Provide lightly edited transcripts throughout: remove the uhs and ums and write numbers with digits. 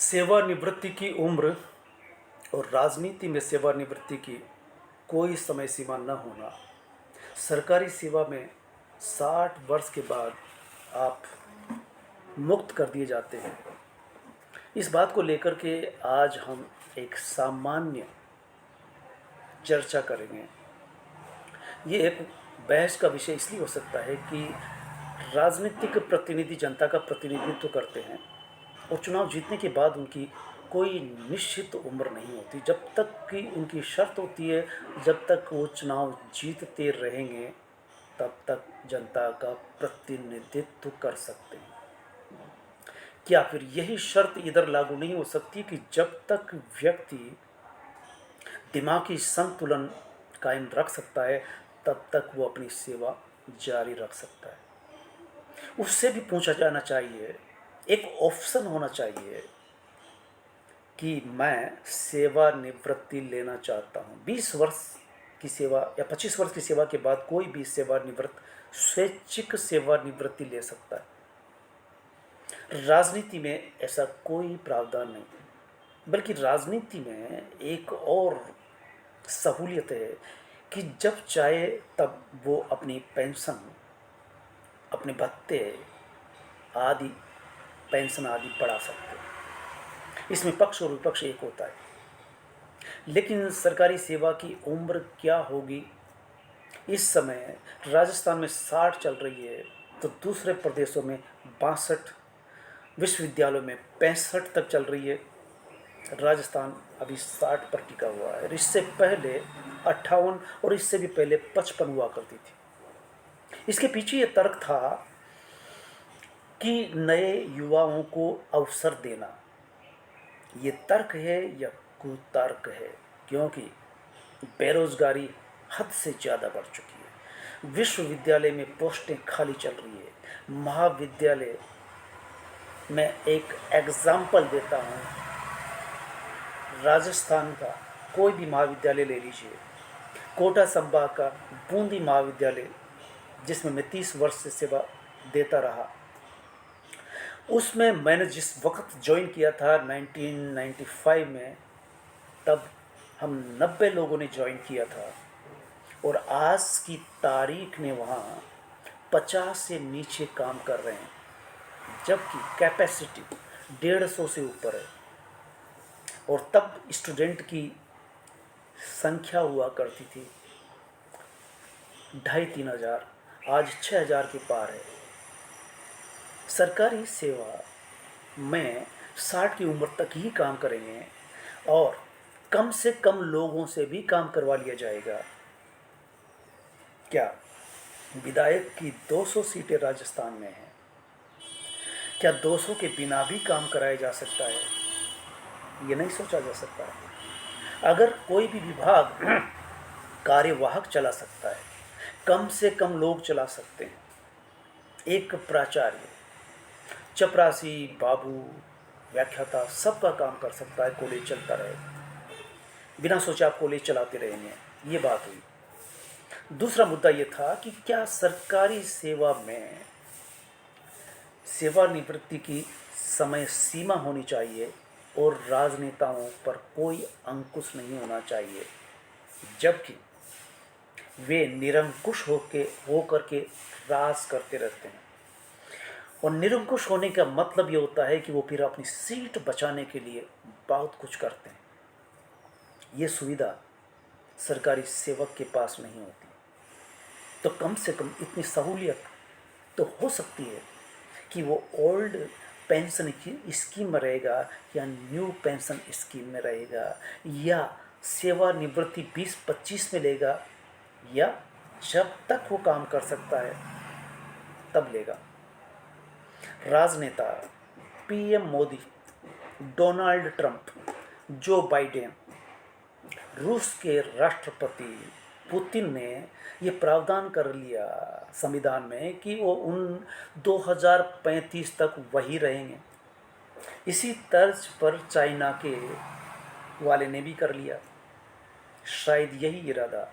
सेवानिवृत्ति की उम्र और राजनीति में सेवानिवृत्ति की कोई समय सीमा न होना। सरकारी सेवा में 60 वर्ष के बाद आप मुक्त कर दिए जाते हैं। इस बात को लेकर के आज हम एक सामान्य चर्चा करेंगे। ये एक बहस का विषय इसलिए हो सकता है कि राजनीतिक प्रतिनिधि जनता का प्रतिनिधित्व करते हैं और चुनाव जीतने के बाद उनकी कोई निश्चित उम्र नहीं होती। जब तक कि उनकी शर्त होती है, जब तक वो चुनाव जीतते रहेंगे तब तक जनता का प्रतिनिधित्व कर सकते हैं। क्या फिर यही शर्त इधर लागू नहीं हो सकती कि जब तक व्यक्ति दिमागी संतुलन कायम रख सकता है तब तक वो अपनी सेवा जारी रख सकता है। उससे भी पूछा जाना चाहिए, एक ऑप्शन होना चाहिए कि मैं सेवानिवृत्ति लेना चाहता हूँ। 20 वर्ष की सेवा या 25 वर्ष की सेवा के बाद कोई भी सेवानिवृत्त स्वैच्छिक सेवानिवृत्ति ले सकता है। राजनीति में ऐसा कोई प्रावधान नहीं, बल्कि राजनीति में एक और सहूलियत है कि जब चाहे तब वो अपनी पेंशन, अपने भत्ते आदि पेंशन आदि बढ़ा सकते हैं। इसमें पक्ष और विपक्ष एक होता है। लेकिन सरकारी सेवा की उम्र क्या होगी? इस समय राजस्थान में 60 चल रही है तो दूसरे प्रदेशों में 62, विश्वविद्यालयों में 65 तक चल रही है। राजस्थान अभी 60 पर टिका हुआ है। इससे पहले 58 और इससे भी पहले 55 हुआ करती थी। इसके पीछे ये तर्क था कि नए युवाओं को अवसर देना। ये तर्क है या कुतर्क है? क्योंकि बेरोजगारी हद से ज़्यादा बढ़ चुकी है। विश्वविद्यालय में पोस्टें खाली चल रही है। महाविद्यालय में एक एग्जाम्पल देता हूँ, राजस्थान का कोई भी महाविद्यालय ले लीजिए, कोटा संभाग का बूंदी महाविद्यालय जिसमें मैं 30 वर्ष से सेवा देता रहा, उसमें मैंने जिस वक्त ज्वाइन किया था 1995 में, तब हम 90 लोगों ने ज्वाइन किया था और आज की तारीख में वहाँ 50 से नीचे काम कर रहे हैं, जबकि कैपेसिटी 150 से ऊपर है। और तब स्टूडेंट की संख्या हुआ करती थी 2,500-3 हज़ार, आज 6,000 के पार है। सरकारी सेवा में 60 की उम्र तक ही काम करेंगे और कम से कम लोगों से भी काम करवा लिया जाएगा। क्या विधायक की 200 सीटें राजस्थान में हैं? क्या 200 के बिना भी काम कराया जा सकता है? ये नहीं सोचा जा सकता है। अगर कोई भी विभाग कार्यवाहक चला सकता है, कम से कम लोग चला सकते हैं। एक प्राचार्य, चपरासी, बाबू, व्याख्याता सबका काम कर सकता है। कॉलेज चलता रहे, बिना सोचे आप कॉलेज चलाते रहेंगे। ये बात हुई। दूसरा मुद्दा ये था कि क्या सरकारी सेवा में सेवानिवृत्ति की समय सीमा होनी चाहिए और राजनेताओं पर कोई अंकुश नहीं होना चाहिए, जबकि वे निरंकुश होकर के राज करते रहते हैं। और निरंकुश होने का मतलब ये होता है कि वो फिर अपनी सीट बचाने के लिए बहुत कुछ करते हैं। ये सुविधा सरकारी सेवक के पास नहीं होती। तो कम से कम इतनी सहूलियत तो हो सकती है कि वो ओल्ड पेंशन की स्कीम में रहेगा या न्यू पेंशन स्कीम में रहेगा, या सेवानिवृत्ति 20-25 में लेगा, या जब तक वो काम कर सकता है तब लेगा। राजनेता PM Modi, Donald Trump, Joe Biden, रूस के राष्ट्रपति पुतिन ने ये प्रावधान कर लिया संविधान में कि वो उन 2035 तक वही रहेंगे। इसी तर्ज पर चाइना के वाले ने भी कर लिया। शायद यही इरादा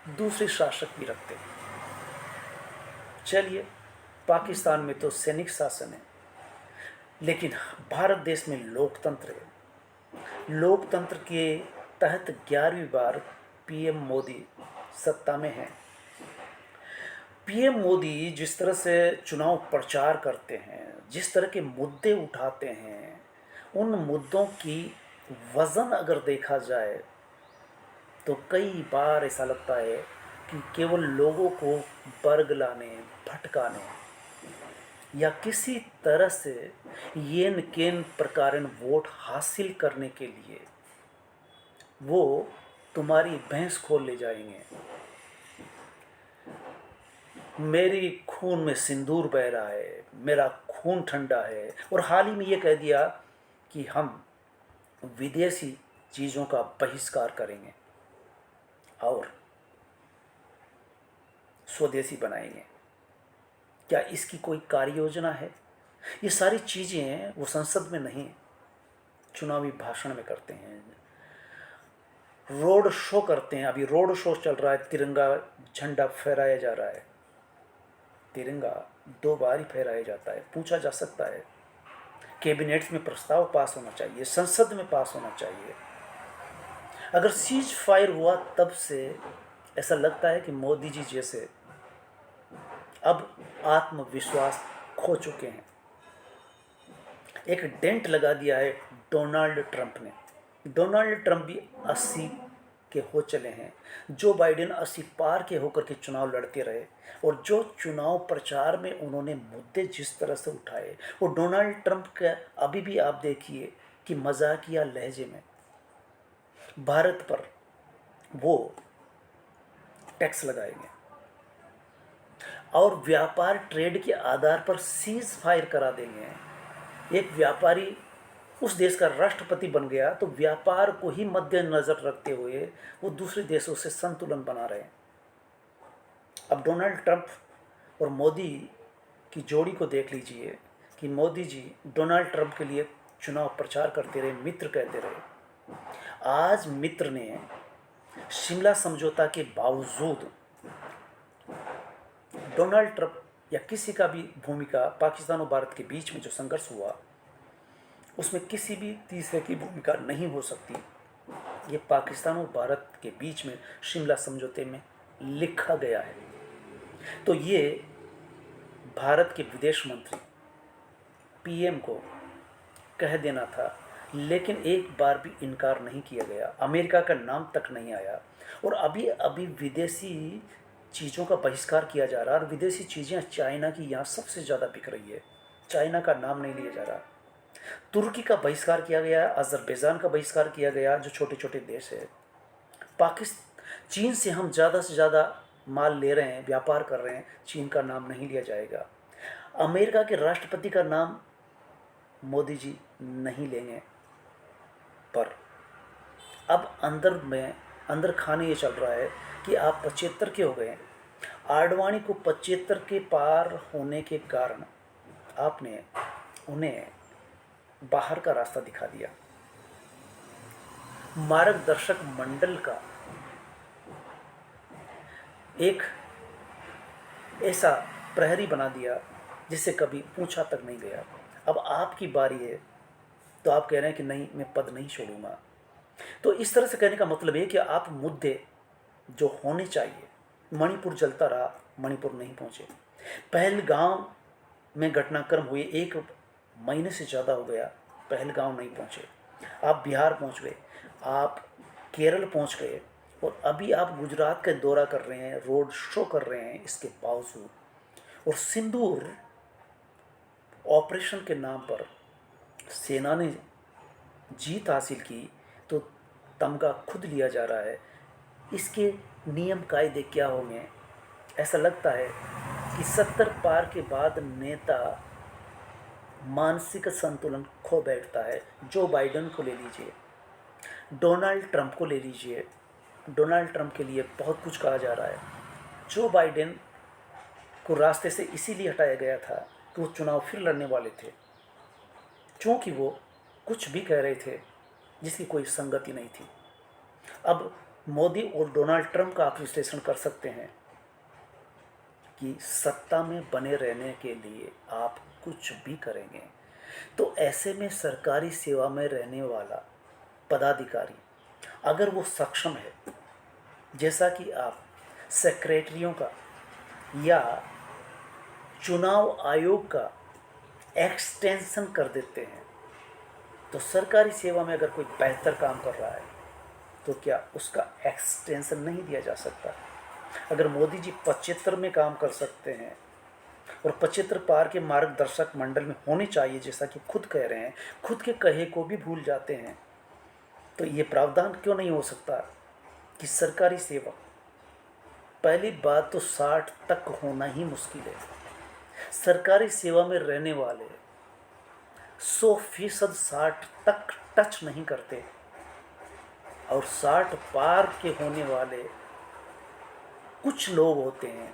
दूसरे शासक भी रखते हैं। चलिए, पाकिस्तान में तो सैनिक शासन है, लेकिन भारत देश में लोकतंत्र है। लोकतंत्र के तहत 11वीं बार पीएम मोदी सत्ता में हैं। पीएम मोदी जिस तरह से चुनाव प्रचार करते हैं, जिस तरह के मुद्दे उठाते हैं, उन मुद्दों की वज़न अगर देखा जाए तो कई बार ऐसा लगता है कि केवल लोगों को बरगलाने, भटकाने या किसी तरह से येन केन प्रकारन वोट हासिल करने के लिए वो तुम्हारी भैंस खोल ले जाएंगे। मेरी खून में सिंदूर बह रहा है, मेरा खून ठंडा है, और हाल ही में ये कह दिया कि हम विदेशी चीज़ों का बहिष्कार करेंगे और स्वदेशी बनाएंगे। क्या इसकी कोई कार्य योजना है? ये सारी चीज़ें वो संसद में नहीं, चुनावी भाषण में करते हैं, रोड शो करते हैं। अभी रोड शो चल रहा है, तिरंगा झंडा फहराया जा रहा है। तिरंगा 2 बार ही फहराया जाता है। पूछा जा सकता है, कैबिनेट में प्रस्ताव पास होना चाहिए, संसद में पास होना चाहिए। अगर सीज फायर हुआ तब से ऐसा लगता है कि मोदी जी जैसे अब आत्मविश्वास खो चुके हैं। एक डेंट लगा दिया है डोनाल्ड ट्रंप ने। डोनाल्ड ट्रंप भी 80 के हो चले हैं। जो बाइडेन 80 पार के होकर के चुनाव लड़ते रहे, और जो चुनाव प्रचार में उन्होंने मुद्दे जिस तरह से उठाए, वो डोनाल्ड ट्रंप का अभी भी आप देखिए कि मजाकिया लहजे में भारत पर वो टैक्स लगाएंगे और व्यापार ट्रेड के आधार पर सीज फायर करा देंगे। एक व्यापारी उस देश का राष्ट्रपति बन गया तो व्यापार को ही मद्देनजर रखते हुए वो दूसरे देशों से संतुलन बना रहे हैं। अब डोनाल्ड ट्रंप और मोदी की जोड़ी को देख लीजिए कि मोदी जी डोनाल्ड ट्रंप के लिए चुनाव प्रचार करते रहे, मित्र कहते रहे। आज मित्र ने शिमला समझौता के बावजूद डोनाल्ड ट्रंप या किसी का भी भूमिका, पाकिस्तान और भारत के बीच में जो संघर्ष हुआ उसमें किसी भी तीसरे की भूमिका नहीं हो सकती। ये पाकिस्तान और भारत के बीच में शिमला समझौते में लिखा गया है। तो ये भारत के विदेश मंत्री पीएम को कह देना था, लेकिन एक बार भी इनकार नहीं किया गया। अमेरिका का नाम तक नहीं आया, और अभी अभी विदेशी चीज़ों का बहिष्कार किया जा रहा है। और विदेशी चीज़ें चाइना की यहाँ सबसे ज़्यादा बिक रही है। चाइना का नाम नहीं लिया जा रहा। तुर्की का बहिष्कार किया गया, अजरबैजान का बहिष्कार किया गया, जो छोटे छोटे देश है। पाकिस्तान, चीन से हम ज़्यादा से ज़्यादा माल ले रहे हैं, व्यापार कर रहे हैं, चीन का नाम नहीं लिया जाएगा। अमेरिका के राष्ट्रपति का नाम मोदी जी नहीं लेंगे। पर अब अंदर खाने ये चल रहा है कि आप 75 के हो गए। आडवाणी को 75 के पार होने के कारण आपने उन्हें बाहर का रास्ता दिखा दिया। मार्गदर्शक मंडल का एक ऐसा प्रहरी बना दिया जिससे कभी पूछा तक नहीं गया। अब आपकी बारी है तो आप कह रहे हैं कि नहीं, मैं पद नहीं छोड़ूंगा। तो इस तरह से कहने का मतलब है कि आप मुद्दे जो होने चाहिए, मणिपुर जलता रहा, मणिपुर नहीं पहुंचे। पहलगाम में घटनाक्रम हुए 1 महीने से ज़्यादा हो गया, पहलगाम नहीं पहुंचे। आप बिहार पहुंच गए, आप केरल पहुंच गए, और अभी आप गुजरात का दौरा कर रहे हैं, रोड शो कर रहे हैं। इसके बावजूद, और सिंदूर ऑपरेशन के नाम पर सेना ने जीत हासिल की तो तमगा खुद लिया जा रहा है। इसके नियम कायदे क्या होंगे? ऐसा लगता है कि 70 पार के बाद नेता मानसिक संतुलन खो बैठता है। जो बाइडेन को ले लीजिए, डोनाल्ड ट्रंप को ले लीजिए। डोनाल्ड ट्रंप के लिए बहुत कुछ कहा जा रहा है। जो बाइडेन को रास्ते से इसीलिए हटाया गया था कि वो चुनाव फिर लड़ने वाले थे, क्योंकि वो कुछ भी कह रहे थे जिसकी कोई संगति नहीं थी। अब मोदी और डोनाल्ड ट्रंप का आप विश्लेषण कर सकते हैं कि सत्ता में बने रहने के लिए आप कुछ भी करेंगे। तो ऐसे में सरकारी सेवा में रहने वाला पदाधिकारी अगर वो सक्षम है, जैसा कि आप सेक्रेटरियों का या चुनाव आयोग का एक्सटेंशन कर देते हैं, तो सरकारी सेवा में अगर कोई बेहतर काम कर रहा है तो क्या उसका एक्सटेंशन नहीं दिया जा सकता? अगर मोदी जी 75 में काम कर सकते हैं और 75 पार के मार्गदर्शक मंडल में होने चाहिए, जैसा कि खुद कह रहे हैं, खुद के कहे को भी भूल जाते हैं, तो ये प्रावधान क्यों नहीं हो सकता कि सरकारी सेवा, पहली बात तो 60 तक होना ही मुश्किल है। सरकारी सेवा में रहने वाले 100% 60 तक टच नहीं करते, और 60 पार के होने वाले कुछ लोग होते हैं,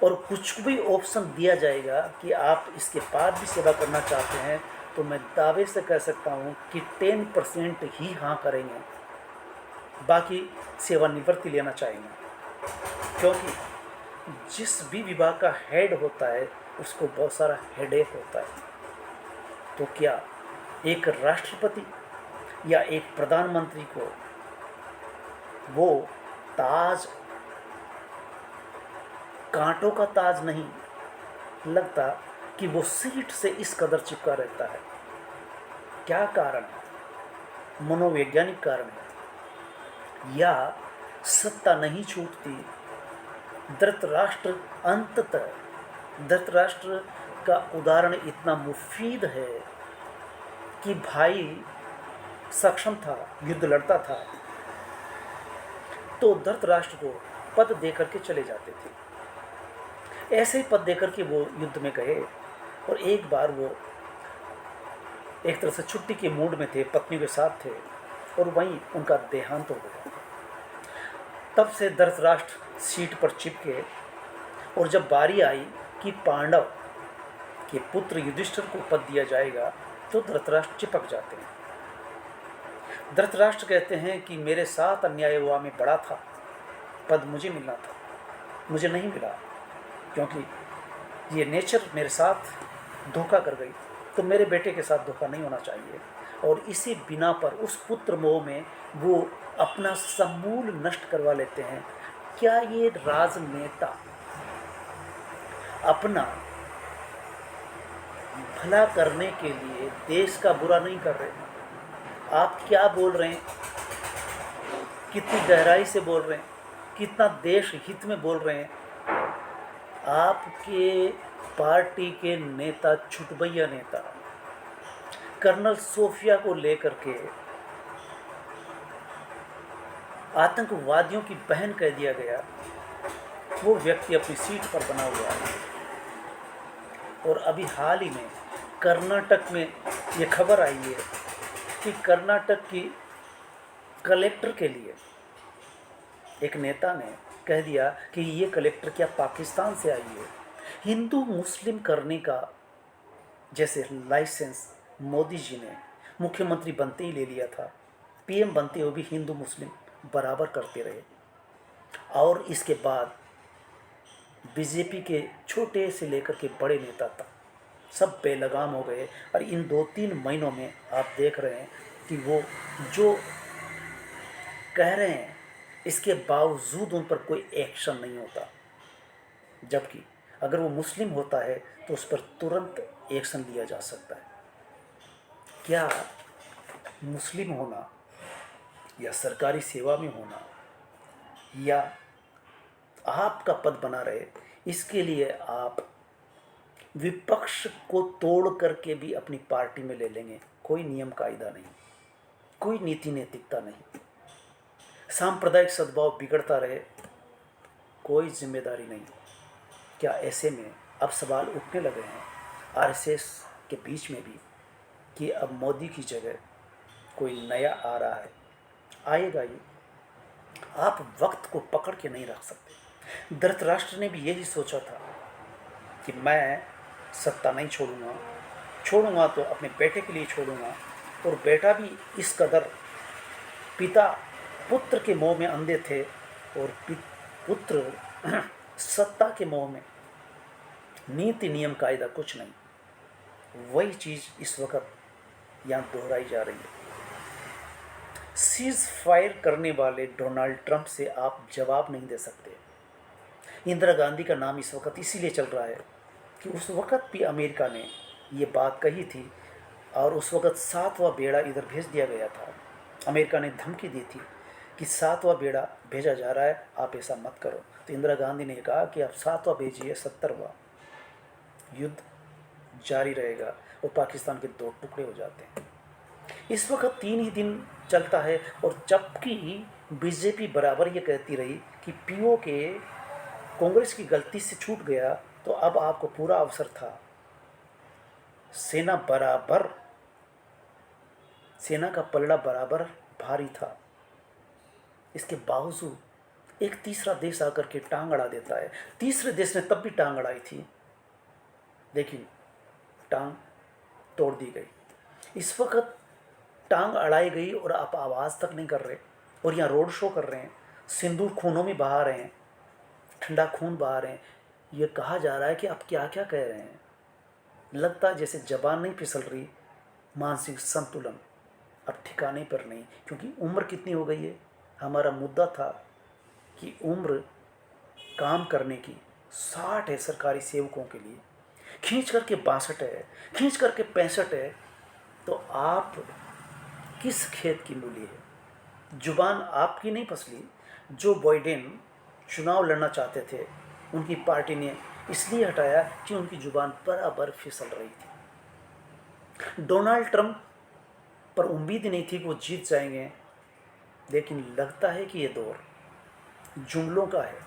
और कुछ भी ऑप्शन दिया जाएगा कि आप इसके बाद भी सेवा करना चाहते हैं, तो मैं दावे से कह सकता हूँ कि 10% ही हाँ करेंगे, बाकी सेवानिवृत्ति लेना चाहेंगे। क्योंकि जिस भी विभाग का हेड होता है उसको बहुत सारा हेडेक होता है। तो क्या एक राष्ट्रपति या एक प्रधानमंत्री को वो ताज, कांटों का ताज नहीं लगता कि वो सीट से इस कदर चिपका रहता है? क्या कारण है? मनोवैज्ञानिक कारण है या सत्ता नहीं छूटती? धृतराष्ट्र, अंततः धृतराष्ट्र का उदाहरण इतना मुफीद है कि भाई सक्षम था, युद्ध लड़ता था, तो धृतराष्ट्र को पद देकर के चले जाते थे। ऐसे ही पद देकर के वो युद्ध में गए, और एक बार वो एक तरह से छुट्टी के मूड में थे, पत्नी के साथ थे, और वहीं उनका देहांत हो गया। तब से धृतराष्ट्र सीट पर चिपके, और जब बारी आई कि पांडव के पुत्र युधिष्ठिर को पद दिया जाएगा, तो धृतराष्ट्र चिपक जाते हैं। धृतराष्ट्र कहते हैं कि मेरे साथ अन्याय हुआ, मैं बड़ा था, पद मुझे मिलना था, मुझे नहीं मिला, क्योंकि ये नेचर मेरे साथ धोखा कर गई, तो मेरे बेटे के साथ धोखा नहीं होना चाहिए। और इसी बिना पर उस पुत्र मोह में वो अपना समूल नष्ट करवा लेते हैं। क्या ये राजनेता अपना भला करने के लिए देश का बुरा नहीं कर रहे? आप क्या बोल रहे हैं, कितनी गहराई से बोल रहे हैं, कितना देश हित में बोल रहे हैं? आपके पार्टी के नेता, छुटभैया नेता, कर्नल सोफिया को लेकर के आतंकवादियों की बहन कह दिया गया, वो व्यक्ति अपनी सीट पर बना हुआ है। और अभी हाल ही में कर्नाटक में ये खबर आई है कि कर्नाटक की कलेक्टर के लिए एक नेता ने कह दिया कि ये कलेक्टर क्या पाकिस्तान से आई है? हिंदू मुस्लिम करने का जैसे लाइसेंस मोदी जी ने मुख्यमंत्री बनते ही ले लिया था, पीएम बनते हुए भी हिंदू मुस्लिम बराबर करते रहे, और इसके बाद बीजेपी के छोटे से लेकर के बड़े नेता तक सब बेलगाम हो गए। और इन 2-3 महीनों में आप देख रहे हैं कि वो जो कह रहे हैं इसके बावजूद उन पर कोई एक्शन नहीं होता, जबकि अगर वो मुस्लिम होता है तो उस पर तुरंत एक्शन लिया जा सकता है। क्या मुस्लिम होना या सरकारी सेवा में होना या आपका पद बना रहे, इसके लिए आप विपक्ष को तोड़ करके भी अपनी पार्टी में ले लेंगे? कोई नियम कायदा नहीं, कोई नीति नैतिकता नहीं, सांप्रदायिक सद्भाव बिगड़ता रहे, कोई जिम्मेदारी नहीं। क्या ऐसे में अब सवाल उठने लगे हैं आरएसएस के बीच में भी कि अब मोदी की जगह कोई नया आ रहा है? आएगा ये, आप वक्त को पकड़ के नहीं रख सकते। धृतराष्ट्र ने भी यही सोचा था कि मैं सत्ता नहीं छोड़ूंगा तो अपने बेटे के लिए छोड़ूंगा, और बेटा भी इस कदर पिता पुत्र के मोह में अंधे थे, और पुत्र सत्ता के मोह में, नीति नियम कायदा कुछ नहीं। वही चीज़ इस वक्त यहाँ दोहराई जा रही है। सीज फायर करने वाले डोनाल्ड ट्रंप से आप जवाब नहीं दे सकते। इंदिरा गांधी का नाम इस वक्त इसीलिए चल रहा है कि उस वक्त भी अमेरिका ने ये बात कही थी और उस वक्त 7वां बेड़ा इधर भेज दिया गया था। अमेरिका ने धमकी दी थी कि 7वां बेड़ा भेजा जा रहा है, आप ऐसा मत करो। तो इंदिरा गांधी ने कहा कि आप 7वां भेजिए, 70वां युद्ध जारी रहेगा और पाकिस्तान के 2 टुकड़े हो जाते हैं। इस वक्त 3 ही दिन चलता है और जबकि बीजेपी बराबर ये कहती रही कि पीओ के कांग्रेस की गलती से छूट गया, तो अब आपको पूरा अवसर था। सेना का पलड़ा बराबर भारी था। इसके बावजूद एक तीसरा देश आकर के टांग अड़ा देता है। तीसरे देश ने तब भी टांग अड़ाई थी, लेकिन टांग तोड़ दी गई। इस वक्त टांग अड़ाई गई और आप आवाज़ तक नहीं कर रहे और यहाँ रोड शो कर रहे हैं, सिंदूर खूनों में बहा रहे हैं, ठंडा खून बहा रहे हैं। ये कहा जा रहा है कि आप क्या क्या कह रहे हैं। लगता है जैसे जबान नहीं फिसल रही, मानसिक संतुलन अब ठिकाने पर नहीं, क्योंकि उम्र कितनी हो गई है। हमारा मुद्दा था कि उम्र काम करने की 60 है सरकारी सेवकों के लिए, खींच करके 62 है, खींच करके 65 है, तो आप किस खेत की मूली है। जुबान आपकी नहीं फसली। जो बाइडेन चुनाव लड़ना चाहते थे, उनकी पार्टी ने इसलिए हटाया कि उनकी जुबान बराबर फिसल रही थी। डोनाल्ड ट्रंप पर उम्मीद नहीं थी कि वो जीत जाएंगे, लेकिन लगता है कि ये दौर जुमलों का है,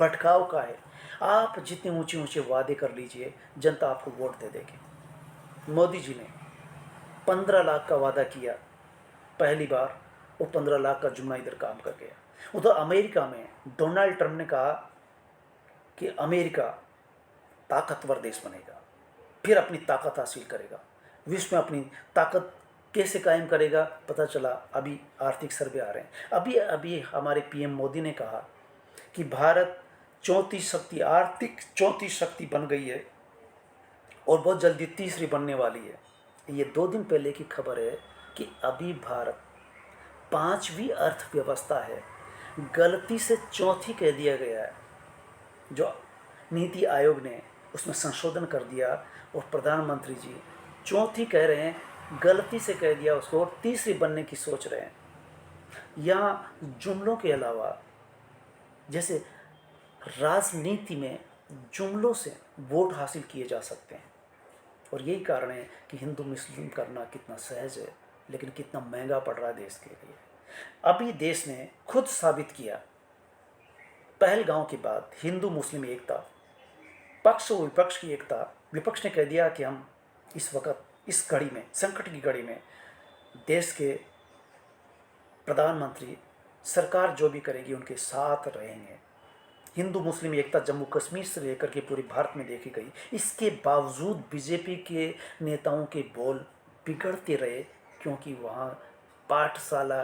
भटकाव का है। आप जितने ऊंचे ऊंचे वादे कर लीजिए, जनता आपको वोट दे देगी। मोदी जी ने 15 लाख का वादा किया पहली बार, वो 15 लाख का जुमला इधर काम कर गया। उधर अमेरिका में डोनाल्ड ट्रंप ने कहा कि अमेरिका ताकतवर देश बनेगा, फिर अपनी ताकत हासिल करेगा, विश्व में अपनी ताकत कैसे कायम करेगा। पता चला अभी आर्थिक सर्वे आ रहे हैं, अभी अभी हमारे पीएम मोदी ने कहा कि भारत चौथी शक्ति, आर्थिक चौथी शक्ति बन गई है और बहुत जल्दी तीसरी बनने वाली है। ये 2 दिन पहले की खबर है कि अभी भारत 5वीं अर्थव्यवस्था है, गलती से चौथी कह दिया गया है। जो नीति आयोग ने उसमें संशोधन कर दिया और प्रधानमंत्री जी चौथी कह रहे हैं, गलती से कह दिया उसको और तीसरी बनने की सोच रहे हैं। यहाँ जुमलों के अलावा, जैसे राजनीति में जुमलों से वोट हासिल किए जा सकते हैं, और यही कारण है कि हिंदू मुस्लिम करना कितना सहज है, लेकिन कितना महंगा पड़ रहा है देश के लिए। अभी देश ने खुद साबित किया, पहलगांव के बाद हिंदू मुस्लिम एकता, पक्ष और विपक्ष की एकता। विपक्ष ने कह दिया कि हम इस वक्त, इस घड़ी में, संकट की घड़ी में, देश के प्रधानमंत्री सरकार जो भी करेगी उनके साथ रहेंगे। हिंदू मुस्लिम एकता जम्मू कश्मीर से लेकर के पूरे भारत में देखी गई। इसके बावजूद बीजेपी के नेताओं के बोल बिगड़ते रहे, क्योंकि वहाँ पाठशाला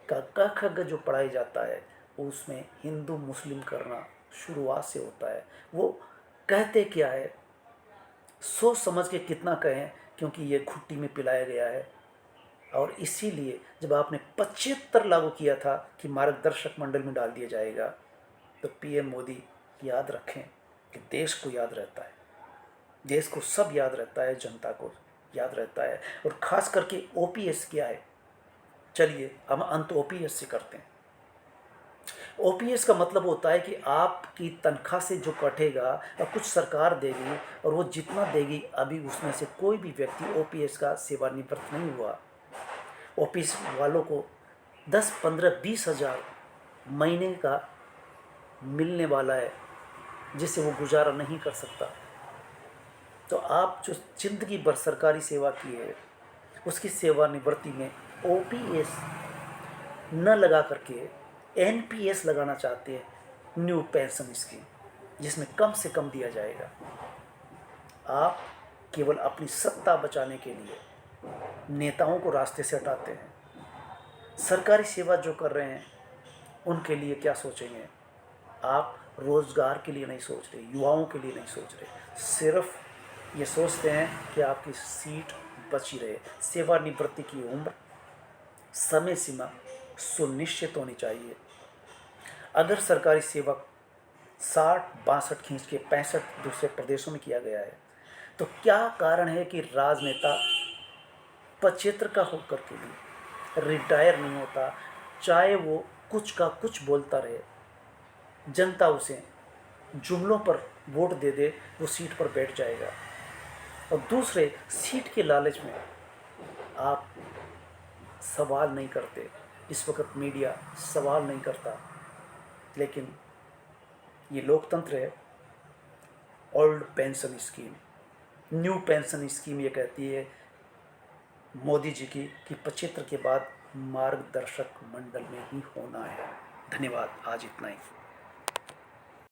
का क ख ग जो पढ़ाया जाता है उसमें हिंदू मुस्लिम करना शुरुआत से होता है। वो कहते क्या है, सोच समझ के कितना कहें, क्योंकि ये घुट्टी में पिलाया गया है। और इसीलिए जब आपने 75 लागू किया था कि मार्गदर्शक मंडल में डाल दिया जाएगा, तो पीएम मोदी याद रखें कि देश को याद रहता है, देश को सब याद रहता है, जनता को याद रहता है। और ख़ास करके ओपीएस क्या है, चलिए हम अंत ओपीएस से करते हैं। ओपीएस का मतलब होता है कि आपकी तनख्वाह से जो कटेगा और कुछ सरकार देगी, और वो जितना देगी अभी उसमें से कोई भी व्यक्ति ओपीएस का सेवानिवृत्त नहीं हुआ। ओपीएस वालों को 10, 15, 20 हज़ार महीने का मिलने वाला है, जिससे वो गुजारा नहीं कर सकता। तो आप जो जिंदगी भर सरकारी सेवा की है, उसकी सेवानिवृत्ति में ओपीएस न लगा करके एनपीएस लगाना चाहते हैं, न्यू पेंशन स्कीम, जिसमें कम से कम दिया जाएगा। आप केवल अपनी सत्ता बचाने के लिए नेताओं को रास्ते से हटाते हैं। सरकारी सेवा जो कर रहे हैं उनके लिए क्या सोचेंगे? आप रोज़गार के लिए नहीं सोच रहे, युवाओं के लिए नहीं सोच रहे, सिर्फ ये सोचते हैं कि आपकी सीट बची रहे। सेवानिवृत्ति की उम्र, समय सीमा सुनिश्चित होनी चाहिए। अगर सरकारी सेवक 60-62 खींच के 65 दूसरे प्रदेशों में किया गया है, तो क्या कारण है कि राजनेता 75 का होकर के भी रिटायर नहीं होता? चाहे वो कुछ का कुछ बोलता रहे, जनता उसे जुमलों पर वोट दे दे, वो सीट पर बैठ जाएगा। और दूसरे, सीट के लालच में आप सवाल नहीं करते। इस वक्त मीडिया सवाल नहीं करता, लेकिन ये लोकतंत्र है। Old pension scheme, new pension scheme ये कहती है मोदी जी की कि 75 के बाद मार्गदर्शक मंडल में ही होना है। धन्यवाद, आज इतना ही।